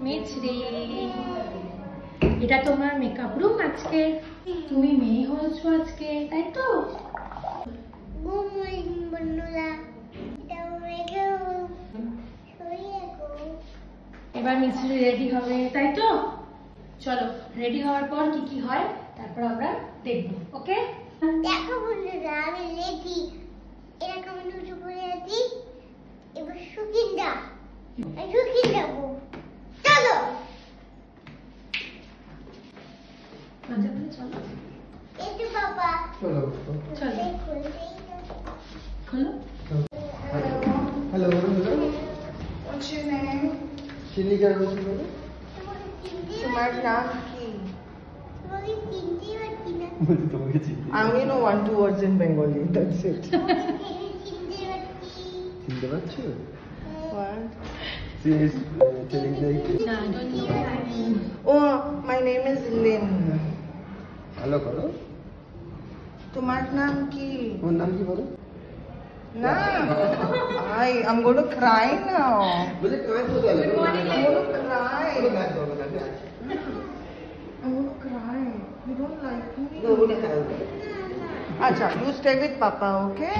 মিছরি, এটা তোমার মেকআপ রুম। আজকে তুমি মেয়ে হয়েছো আজকে, তাই তো? এবার মিছরি রেডি হবে, তাই তো? চলো, রেডি হওয়ার পর কি কি হয় তারপর আমরা দেখবো। ওকে, দেখো বন্ধুরা, আমি রেডি। এরকম দুটো পরে আছি। এবার শুকিয়ে যাবো। চলো চলো, এই তো বাবা। চলো খোলো। Hello, What's your name? Chilika রয়েছে বলে তোমার নাম কি? তোমাকে চিনতে পারছি না। বলছি তোমাকে চিনি। I only know 1-2 words in Bengali. That's it. চিনতে পারছো? What? She is telling like না, I don't know. Oh, my name is Lynn. ভালো করো। তোমার নাম কি? তোমার নাম কি বলো? না, I'm going to cry now. বলে কাজ করতে হবে। I'm going to cry. I'm going to cry. You don't like me? বলে কাজ করতে হবে। Acha, you stay with Papa, okay?